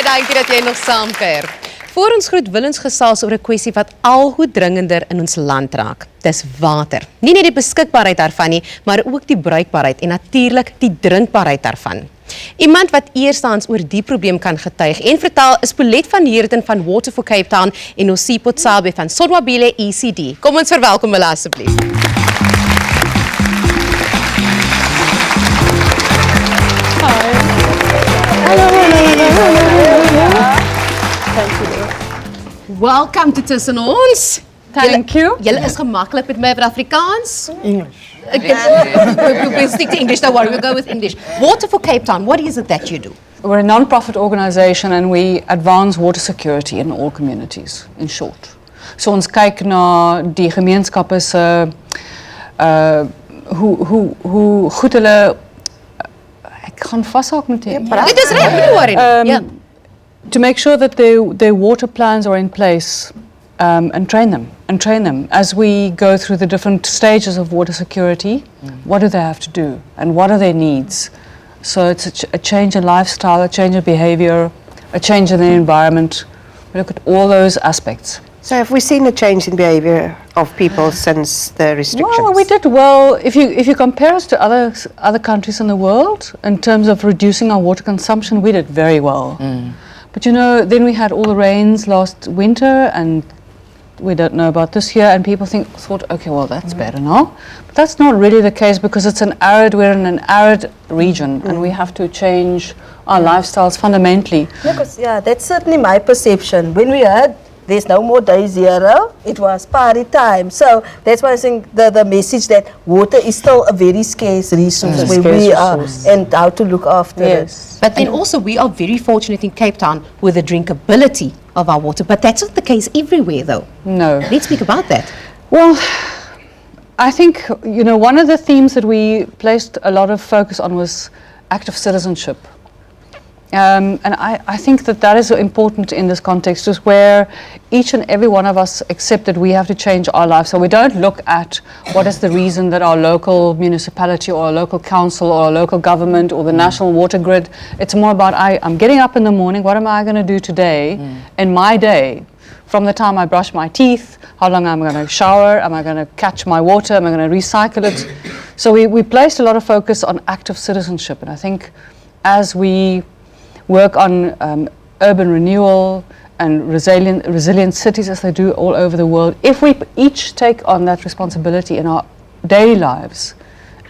Baie dankie dat jy nog saamkuier. Voor ons groet wil ons gesels oor 'n kwessie wat al hoe dringender in ons land raak. Dis water. Nie net die beskikbaarheid daarvan nie, maar ook die bruikbaarheid en natuurlik die drinkbaarheid daarvan. Iemand wat eerstens oor die probleem kan getuig en vertel is Paulette van Heerden van Water for Cape Town en Nosipho Tshabe van Sonwabile ECD. Kom ons verwelkom hulle asseblief. Welcome to Tussen Ons. Thank you. Julle is gemakkelijk met my vir Afrikaans? English. We'll stick to English, don't worry, we'll go with English. Water for Cape Town, what is it that you do? We're a non-profit organisation and we advance water security in all communities, in short. So ons kyk na die gemeenskappe se hoe goed hulle ek gaan vashaak met dit. Dit is reg, nie worry nie. Ja. To make sure that their water plans are in place and train them as we go through the different stages of water security. What do they have to do and what are their needs? So it's a change in lifestyle, a change in behavior, a change in the environment. We look at all those aspects. So have we seen a change in behaviour of people since the restrictions? Well, we did well. If you compare us to other countries in the world in terms of reducing our water consumption, we did very well. But you know, then we had all the rains last winter and we don't know about this year and people thought, okay, well, that's better now. But that's not really the case because we're in an arid region and we have to change our lifestyles fundamentally. Yeah, that's certainly my perception. When we heard there's no more day zero, it was party time. So that's why I think the message that water is still a very scarce resource where we are and how to look after it. But then also we are very fortunate in Cape Town with the drinkability of our water, but that's not the case everywhere though. No. Let's speak about that. Well, I think, you know, one of the themes that we placed a lot of focus on was active citizenship. And I think that is important in this context, is where each and every one of us accept that we have to change our lives. So we don't look at what is the reason that our local municipality or our local council or our local government or the national water grid. It's more about I'm getting up in the morning, what am I going to do today in my day? From the time I brush my teeth, how long am I going to shower, am I going to catch my water, am I going to recycle it? So we placed a lot of focus on active citizenship, and I think as we work on urban renewal and resilient cities as they do all over the world, if we each take on that responsibility in our daily lives,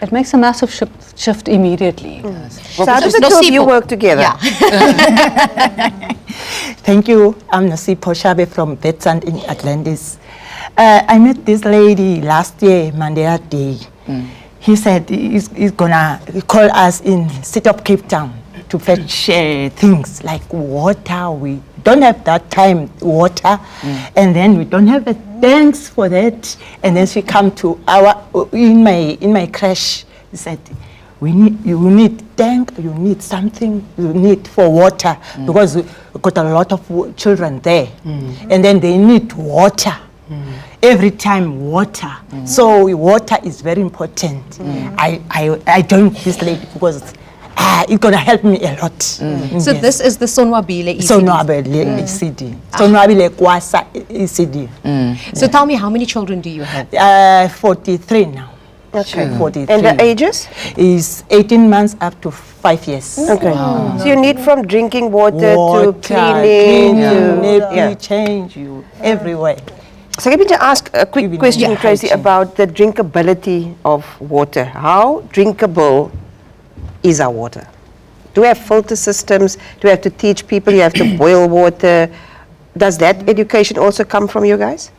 it makes a massive shift immediately. So how does the two of you work together? Yeah. Thank you. I'm Nosipho Tshabe from Best in Atlantis. I met this lady last year, Mandela Day. He said he's gonna call us in City of Cape Town to fetch things like water. We don't have that time, water, and then we don't have the tanks for that. And then she come to in my crash. He said, you need tank, you need something, you need for water because we got a lot of children there, and then they need water. Every time water. So water is very important. I joined this lady because it's going to help me a lot. So this is the Sonwabile ECD. Sonwabile ECD. Sonwabile Kwasa ECD. So tell me, how many children do you have? 43 now. Okay. 43. And the ages? Is 18 months up to 5 years. Okay. Wow. So you need from drinking water to cleaning to change you everywhere. So let me just ask a quick question, Tracy, about the drinkability of water. How drinkable is our water? Do we have filter systems? Do we have to teach people you have to boil water? Does that education also come from you guys?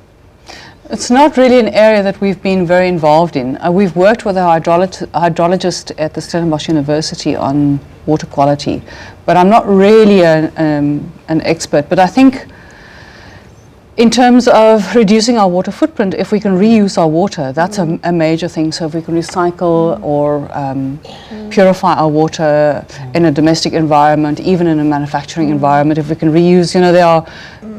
It's not really an area that we've been very involved in. We've worked with a hydrologist at the Stellenbosch University on water quality, but I'm not really an expert. But I think In terms of reducing our water footprint, if we can reuse our water, that's a major thing. So if we can recycle or purify our water in a domestic environment, even in a manufacturing environment, if we can reuse, there are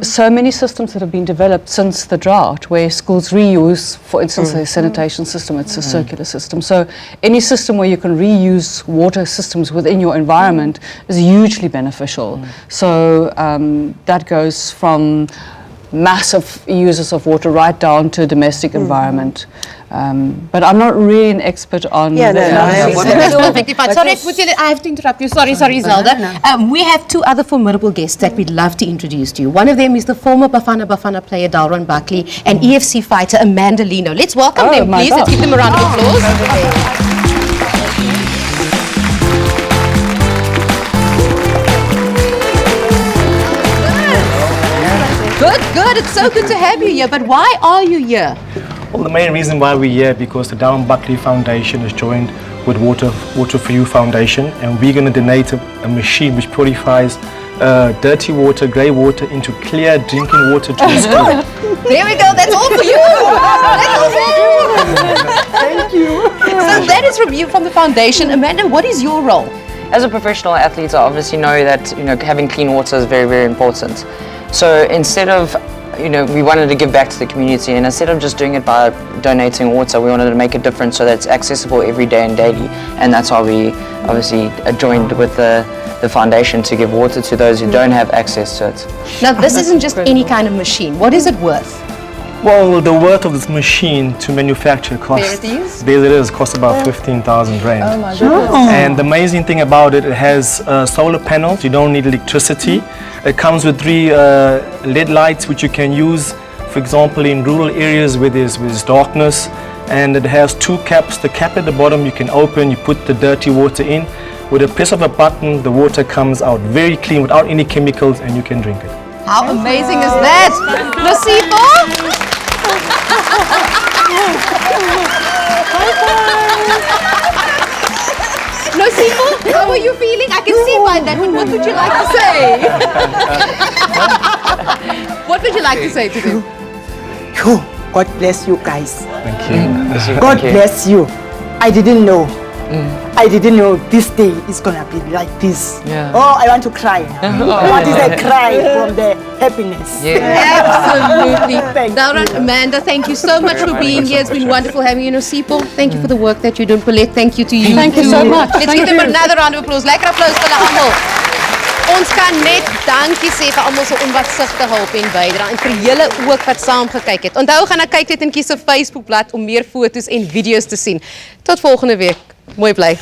so many systems that have been developed since the drought where schools reuse, for instance, the sanitation system, it's a circular system. So any system where you can reuse water systems within your environment is hugely beneficial. So that goes from massive users of water right down to domestic environment. But I'm not really an expert on That's perfectly fine. Sorry, I have to interrupt you. Sorry, Zelda. We have two other formidable guests that we'd love to introduce to you. One of them is the former Bafana player Dalron Buckley and EFC fighter Amanda Lino. Let's welcome them, please. Let's give them a round of applause. Good. It's so good to have you here. But why are you here? Well, the main reason why we're here because the Dalron Buckley Foundation is joined with Water for You Foundation, and we're going to donate a machine which purifies dirty water, grey water into clear drinking water to the school. There we go. That's all for you. That's all for you. Thank you. So that is from the foundation. Amanda, what is your role? As a professional athlete, I obviously know that having clean water is very, very important. So instead of, we wanted to give back to the community, and instead of just doing it by donating water, we wanted to make a difference so that it's accessible every day and daily. And that's why we obviously joined with the foundation to give water to those who don't have access to it. Now, this isn't just any kind of machine. What is it worth? Well, the worth of this machine to manufacture costs, there it is, costs about 15,000 rand. Oh my goodness. And the amazing thing about it, it has solar panels, you don't need electricity. It comes with 3 LED lights which you can use, for example, in rural areas where there's darkness. And it has 2 caps. The cap at the bottom you can open, you put the dirty water in. With a press of a button, the water comes out very clean without any chemicals, and you can drink it. How amazing is that? Nosipho? Nosipho, how are you feeling? I can see by that, but what would you like to say? What would you like to say to them? God bless you guys. Thank you. God bless you. I didn't know. I didn't know this day is gonna be like this. Yeah. Oh, I want to cry. What is a cry from the happiness? Absolutely. Thank you. Dalron, Amanda, thank you so much for being here. It's been wonderful having you, Nosipho. Thank you for the work that you're doing. Paulette, thank you to you. Thank you so much. Let's give them another round of applause. Lekker applaus vir hulle almal. Ons kan net dankie sê vir almal se onwatsigte hulp en bydrae en vir julle ook wat saam gekyk het. Onthou gaan na kykNET en kies se Facebookblad om meer foto's en video's te sien. Tot volgende week. Mooi bly.